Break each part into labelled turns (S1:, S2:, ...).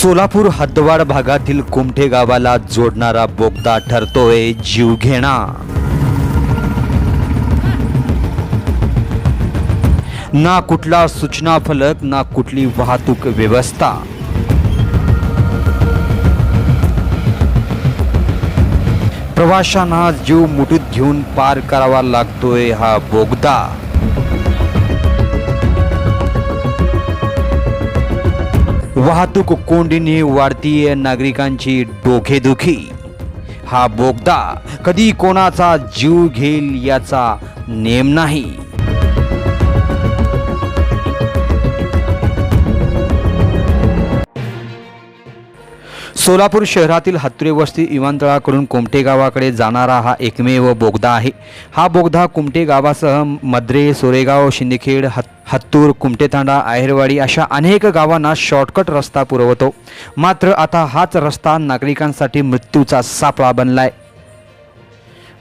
S1: सोलापूर हद्दवाड भागातील कुमठे गावाला जोडणारा बोगदा ठरतोय जीवघेणा। ना कुठला सूचना फलक, ना कुठली वाहतूक व्यवस्था। प्रवाशांना जीव मुठीत घेऊन पार करावा लागतोय हा बोगदा। वाहतूक कोंडीने वाढतीये नागरिकांची डोकेदुखी। हा बोगदा कधी कोणाचा जीव घेईल याचा नेम नाही। सोलापूर शहरातील हत्तुरे वस्ती विमानतळाकडून कुमठे गावाकडे जाणारा हा एकमेव बोगदा आहे। हा बोगदा कुमठे गावासह मद्रे, सोरेगाव, शिंदखेड, हत्तूर, कुमठेतांडा, आहेरवाडी अशा अनेक गावांना शॉर्टकट रस्ता पुरवतो। मात्र आता हाच रस्ता नागरिकांसाठी मृत्यूचा सापळा बनलाय।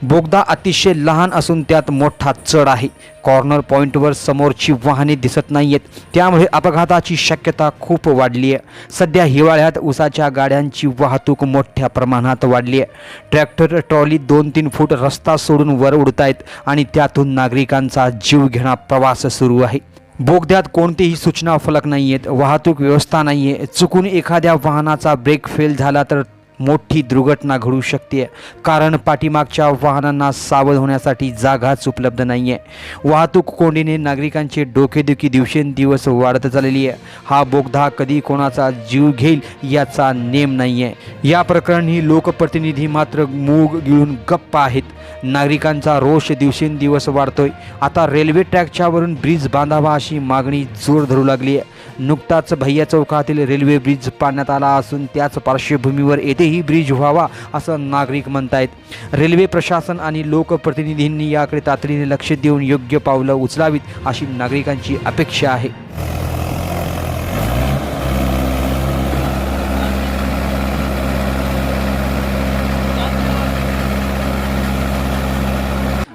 S1: बोगदा अतिशय लहान असून त्यात मोठा चढ आहे। कॉर्नर पॉइंटवर समोरची वाहने दिसत नाहीयेत, त्यामुळे अपघाताची शक्यता खूप वाढली आहे। सध्या हिवाळ्यात ऊसाच्या गाड्यांची वाहतूक मोठ्या प्रमाणात वाढली आहे। ट्रॅक्टर, ट्रॉली 2-3 फूट रस्ता सोडून वर उडतायत आणि त्यातून नागरिकांचा जीवघेणा प्रवास सुरू आहे। बोगद्यात कोणतीही सूचना फलक नाहीयेत, वाहतूक व्यवस्था नाहीये। चुकून एखाद्या वाहनाचा ब्रेक फेल झाला तर मोठी दुर्घटना घडू शकते, कारण पाठीमागच्या वाहनांना सावध होण्यासाठी जागाच उपलब्ध नाही आहे। वाहतूक कोंडीने नागरिकांची डोकेदुखी दिवसेंदिवस वाढत चाललेली आहे। हा बोगदा कधी कोणाचा जीव घेईल याचा नेम नाही आहे। या प्रकरणी लोकप्रतिनिधी मात्र मूग गिळून गप्प आहेत। नागरिकांचा रोष दिवसेंदिवस वाढतोय। आता रेल्वे ट्रॅकच्यावरून ब्रिज बांधावा अशी मागणी जोर धरू लागली आहे। नुकताच भैया चौकातील रेल्वे ब्रिज पाडण्यात आला असून त्याच पार्श्वभूमीवर येथेही ब्रिज व्हावा असं नागरिक म्हणतायत। रेल्वे प्रशासन आणि लोकप्रतिनिधींनी याकडे तातडीने लक्ष देऊन योग्य पावलं उचलावीत अशी नागरिकांची अपेक्षा आहे।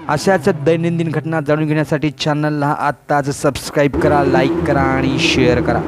S1: अशाच दैनंदिन घटना जाणून घेण्यासाठी चॅनलला आत्ताच सबस्क्राईब करा, लाईक करा आणि शेअर करा।